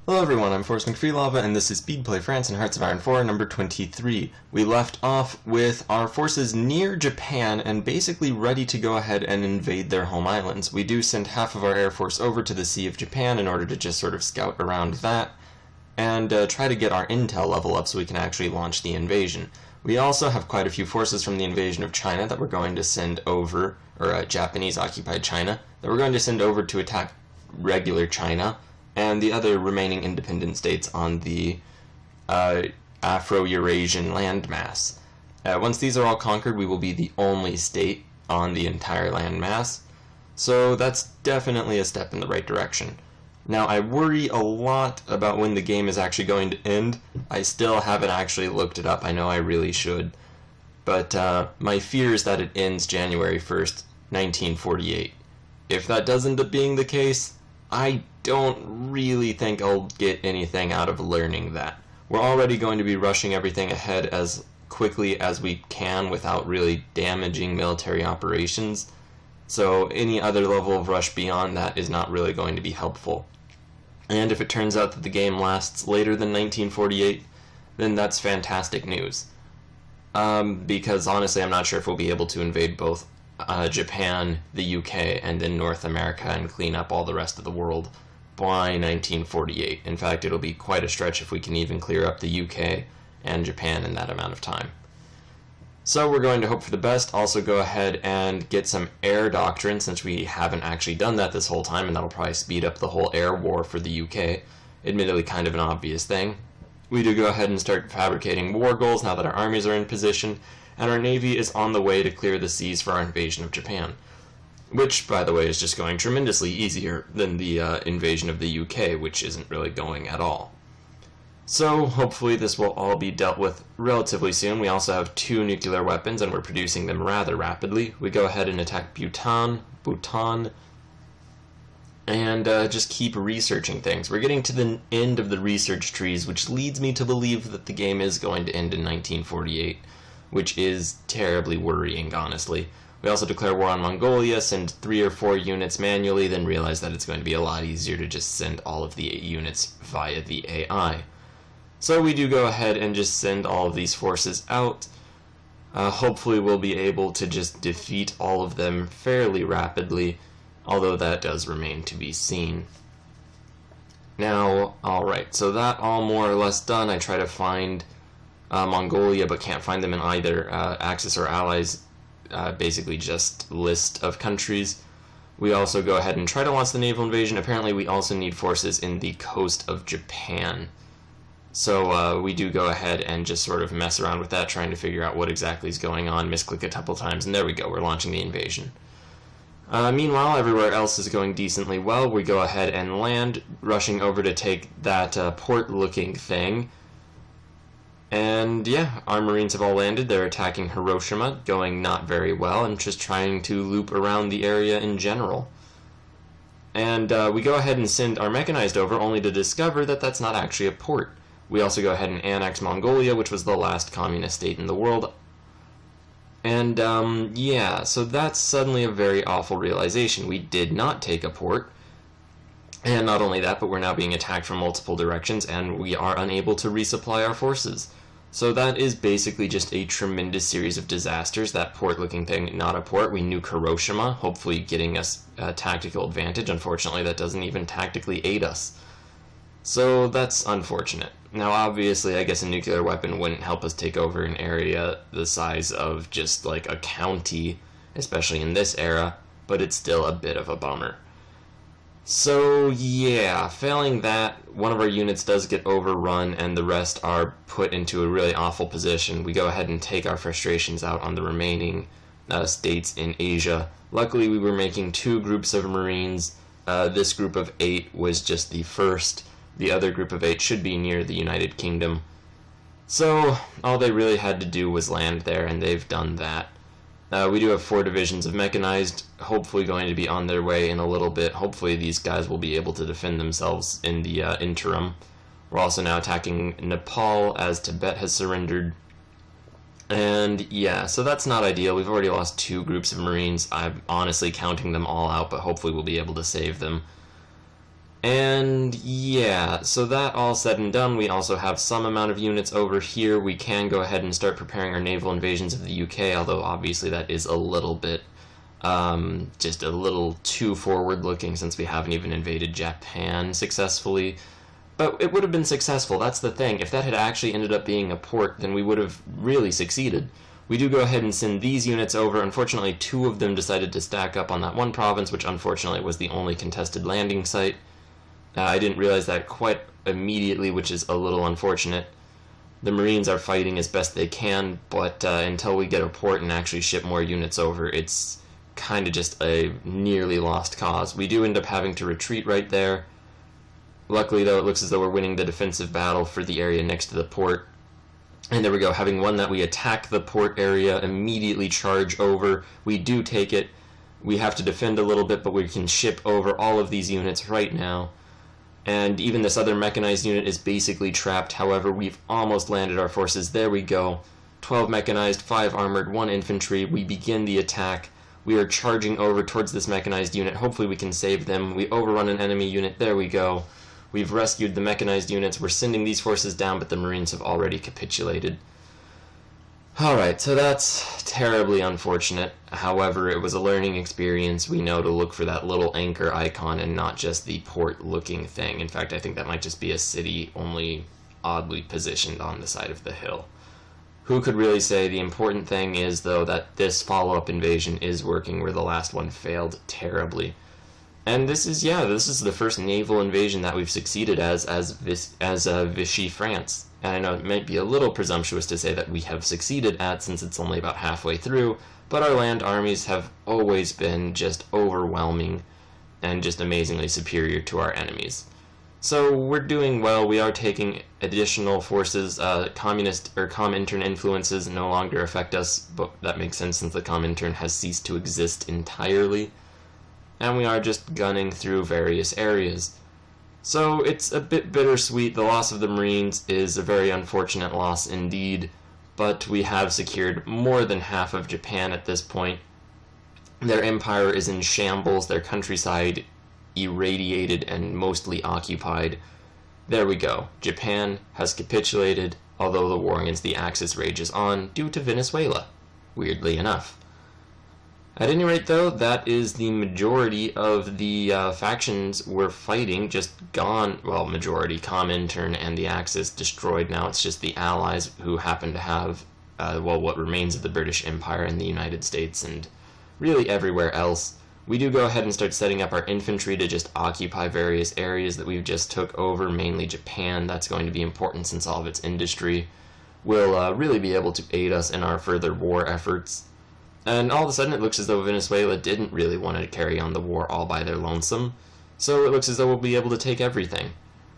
Hello everyone, I'm Forrest McFreelava, and this is Speedplay France and Hearts of Iron 4, number 23. We left off with our forces near Japan and basically ready to go ahead and invade their home islands. We do send half of our air force over to the Sea of Japan in order to just sort of scout around that and try to get our intel level up so we can actually launch the invasion. We also have quite a few forces from the invasion of China that we're going to send over, or Japanese-occupied China, that we're going to send over to attack regular China and the other remaining independent states on the Afro-Eurasian landmass. Once these are all conquered, we will be the only state on the entire landmass, so that's definitely a step in the right direction. Now, I worry a lot about when the game is actually going to end. I still haven't actually looked it up. I know I really should. But my fear is that it ends January 1st, 1948. If that does end up being the case, I don't really think I'll get anything out of learning that. We're already going to be rushing everything ahead as quickly as we can without really damaging military operations, so any other level of rush beyond that is not really going to be helpful. And if it turns out that the game lasts later than 1948, then that's fantastic news. Because honestly, I'm not sure if we'll be able to invade both Japan, the UK, and then North America and clean up all the rest of the world by 1948. In fact, it'll be quite a stretch if we can even clear up the UK and Japan in that amount of time. So we're going to hope for the best, also go ahead and get some air doctrine since we haven't actually done that this whole time, and that'll probably speed up the whole air war for the UK. Admittedly kind of an obvious thing. We do go ahead and start fabricating war goals now that our armies are in position, and our navy is on the way to clear the seas for our invasion of Japan. Which, by the way, is just going tremendously easier than the invasion of the UK, which isn't really going at all. So, hopefully this will all be dealt with relatively soon. We also have 2 nuclear weapons, and we're producing them rather rapidly. We go ahead and attack Bhutan, and just keep researching things. We're getting to the end of the research trees, which leads me to believe that the game is going to end in 1948, which is terribly worrying, honestly. We also declare war on Mongolia, send 3 or 4 units manually, then realize that it's going to be a lot easier to just send all of the units via the AI. So we do go ahead and just send all of these forces out. Hopefully we'll be able to just defeat all of them fairly rapidly, although that does remain to be seen. Now, alright, so that all more or less done. I try to find Mongolia, but can't find them in either Axis or Allies, basically just list of countries. We also go ahead and try to launch the naval invasion. Apparently we also need forces in the coast of Japan. So we do go ahead and just sort of mess around with that, trying to figure out what exactly is going on, misclick a couple times, and there we go, we're launching the invasion. Meanwhile, everywhere else is going decently well. We go ahead and land, rushing over to take that port-looking thing. And yeah, our Marines have all landed. They're attacking Hiroshima, going not very well, and just trying to loop around the area in general. And we go ahead and send our mechanized over, only to discover that that's not actually a port. We also go ahead and annex Mongolia, which was the last communist state in the world. And yeah, so that's suddenly a very awful realization. We did not take a port. And not only that, but we're now being attacked from multiple directions, and we are unable to resupply our forces. So that is basically just a tremendous series of disasters. That port-looking thing, not a port. We nuke Hiroshima, hopefully getting us a tactical advantage. Unfortunately, that doesn't even tactically aid us. So that's unfortunate. Now, obviously, I guess a nuclear weapon wouldn't help us take over an area the size of just like a county, especially in this era, but it's still a bit of a bummer. So yeah, failing that, one of our units does get overrun and the rest are put into a really awful position. We go ahead and take our frustrations out on the remaining states in Asia. Luckily, we were making 2 groups of Marines. This group of 8 was just the first. The other group of 8 should be near the United Kingdom. So all they really had to do was land there, and they've done that. We do have 4 divisions of mechanized, hopefully going to be on their way in a little bit. Hopefully these guys will be able to defend themselves in the interim. We're also now attacking Nepal as Tibet has surrendered. And yeah, so that's not ideal. We've already lost 2 groups of Marines. I'm honestly counting them all out, but hopefully we'll be able to save them. And yeah, so that all said and done, we also have some amount of units over here. We can go ahead and start preparing our naval invasions of the UK, although obviously that is a little bit, just a little too forward-looking since we haven't even invaded Japan successfully. But it would have been successful, that's the thing. If that had actually ended up being a port, then we would have really succeeded. We do go ahead and send these units over. Unfortunately, 2 of them decided to stack up on that one province, which unfortunately was the only contested landing site. I didn't realize that quite immediately, which is a little unfortunate. The Marines are fighting as best they can, but until we get a port and actually ship more units over, it's kind of just a nearly lost cause. We do end up having to retreat right there. Luckily, though, it looks as though we're winning the defensive battle for the area next to the port. And there we go, having won that, we attack the port area, immediately charge over. We do take it. We have to defend a little bit, but we can ship over all of these units right now. And even this other mechanized unit is basically trapped. However, we've almost landed our forces. There we go. 12 mechanized, 5 armored, 1 infantry. We begin the attack. We are charging over towards this mechanized unit. Hopefully we can save them. We overrun an enemy unit. There we go. We've rescued the mechanized units. We're sending these forces down, but the Marines have already capitulated. Alright, so that's terribly unfortunate. However, it was a learning experience. We know to look for that little anchor icon and not just the port-looking thing. In fact, I think that might just be a city only oddly positioned on the side of the hill. Who could really say? The important thing is, though, that this follow-up invasion is working where the last one failed terribly. And this is the first naval invasion that we've succeeded as Vichy France. And I know it might be a little presumptuous to say that we have succeeded at, since it's only about halfway through, but our land armies have always been just overwhelming and just amazingly superior to our enemies. So we're doing well. We are taking additional forces. Communist or Comintern influences no longer affect us, but that makes sense since the Comintern has ceased to exist entirely. And we are just gunning through various areas. So it's a bit bittersweet. The loss of the Marines is a very unfortunate loss indeed, but we have secured more than half of Japan at this point. Their empire is in shambles, their countryside irradiated and mostly occupied. There we go. Japan has capitulated, although the war against the Axis rages on due to Venezuela, weirdly enough. At any rate, though, that is the majority of the factions we're fighting just gone. Well, majority, Comintern and the Axis destroyed. Now it's just the Allies who happen to have, what remains of the British Empire in the United States and really everywhere else. We do go ahead and start setting up our infantry to just occupy various areas that we've just took over, mainly Japan. That's going to be important since all of its industry will really be able to aid us in our further war efforts. And all of a sudden it looks as though Venezuela didn't really want to carry on the war all by their lonesome, so it looks as though we'll be able to take everything.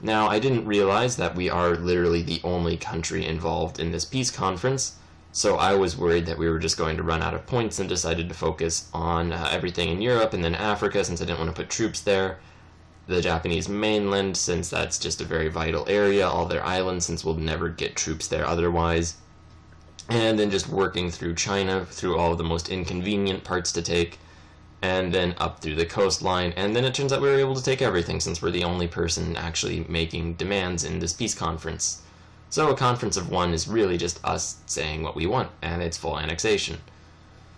Now, I didn't realize that we are literally the only country involved in this peace conference, so I was worried that we were just going to run out of points and decided to focus on everything in Europe and then Africa, since I didn't want to put troops there, the Japanese mainland, since that's just a very vital area, all their islands, since we'll never get troops there otherwise, and then just working through China, through all of the most inconvenient parts to take, and then up through the coastline, and then it turns out we were able to take everything since we're the only person actually making demands in this peace conference. So a conference of one is really just us saying what we want, and it's full annexation.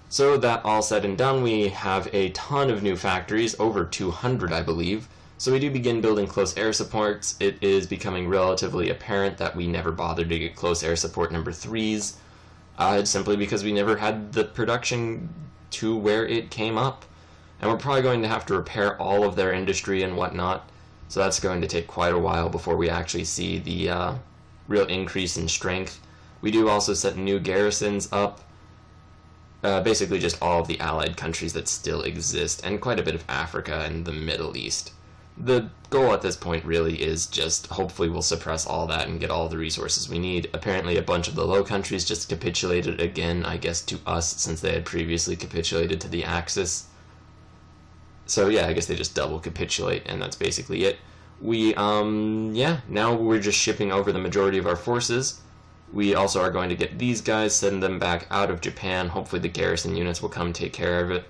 So that all said and done, we have a ton of new factories, over 200 I believe, so we do begin building close air supports. It is becoming relatively apparent that we never bothered to get close air support number 3s, simply because we never had the production to where it came up. And we're probably going to have to repair all of their industry and whatnot, so that's going to take quite a while before we actually see the real increase in strength. We do also set new garrisons up, basically just all of the allied countries that still exist, and quite a bit of Africa and the Middle East. The goal at this point really is just hopefully we'll suppress all that and get all the resources we need. Apparently a bunch of the Low Countries just capitulated again, I guess to us, since they had previously capitulated to the Axis. So yeah, I guess they just double capitulate, and that's basically it. Now we're just shipping over the majority of our forces. We also are going to get these guys, send them back out of Japan. Hopefully the garrison units will come take care of it.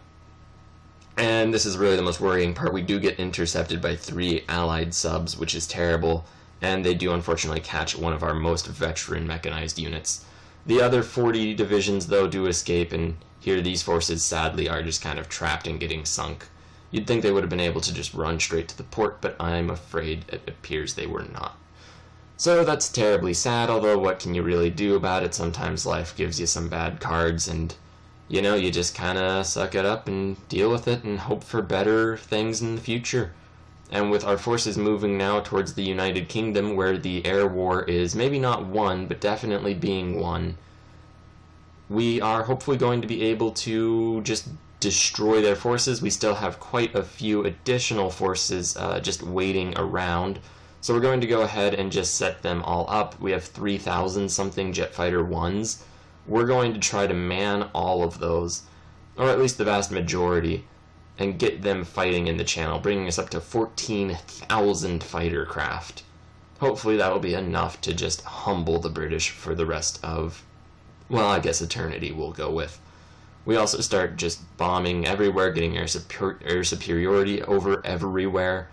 And this is really the most worrying part. We do get intercepted by 3 Allied subs, which is terrible, and they do unfortunately catch one of our most veteran mechanized units. The other 40 divisions, though, do escape, and here these forces sadly are just kind of trapped and getting sunk. You'd think they would have been able to just run straight to the port, but I'm afraid it appears they were not. So that's terribly sad, although what can you really do about it? Sometimes life gives you some bad cards, and you know, you just kind of suck it up and deal with it and hope for better things in the future. And with our forces moving now towards the United Kingdom, where the air war is maybe not won, but definitely being won, we are hopefully going to be able to just destroy their forces. We still have quite a few additional forces just waiting around. So we're going to go ahead and just set them all up. We have 3,000 something jet fighter 1s. We're going to try to man all of those, or at least the vast majority, and get them fighting in the channel, bringing us up to 14,000 fighter craft. Hopefully that will be enough to just humble the British for the rest of, well, I guess eternity we'll go with. We also start just bombing everywhere, getting air superiority over everywhere,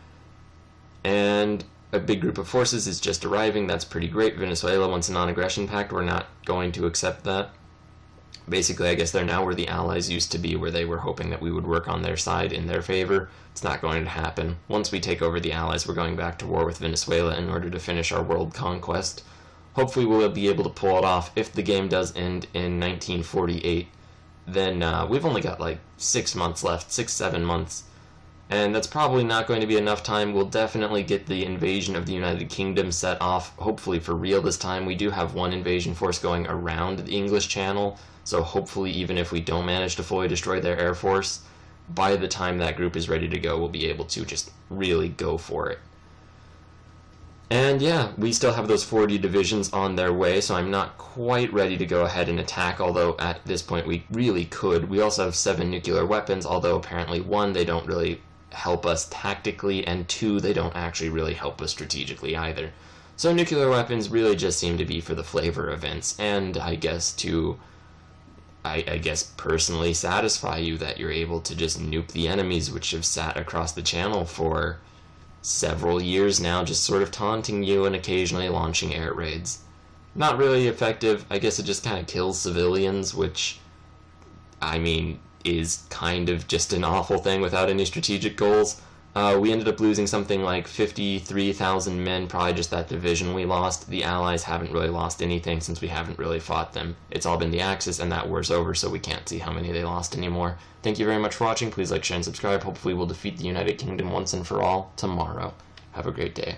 and a big group of forces is just arriving. That's pretty great. Venezuela wants a non-aggression pact. We're not going to accept that. Basically, I guess they're now where the Allies used to be, where they were hoping that we would work on their side in their favor. It's not going to happen. Once we take over the Allies, we're going back to war with Venezuela in order to finish our world conquest. Hopefully we'll be able to pull it off. If the game does end in 1948, then we've only got like 6 months left, 6-7 months. And that's probably not going to be enough time. We'll definitely get the invasion of the United Kingdom set off, hopefully for real this time. We do have one invasion force going around the English Channel, so hopefully even if we don't manage to fully destroy their air force, by the time that group is ready to go, we'll be able to just really go for it. And yeah, we still have those 40 divisions on their way, so I'm not quite ready to go ahead and attack, although at this point we really could. We also have 7 nuclear weapons, although apparently 1, they don't really help us tactically, and 2, they don't actually really help us strategically either. So nuclear weapons really just seem to be for the flavor events, and I guess to, I guess personally satisfy you that you're able to just nuke the enemies which have sat across the channel for several years now, just sort of taunting you and occasionally launching air raids. Not really effective. I guess it just kind of kills civilians, which, I mean, is kind of just an awful thing without any strategic goals. We ended up losing something like 53,000 men, probably just that division we lost. The Allies haven't really lost anything since we haven't really fought them. It's all been the Axis, and that war's over, so we can't see how many they lost anymore. Thank you very much for watching. Please like, share, and subscribe. Hopefully we'll defeat the United Kingdom once and for all tomorrow. Have a great day.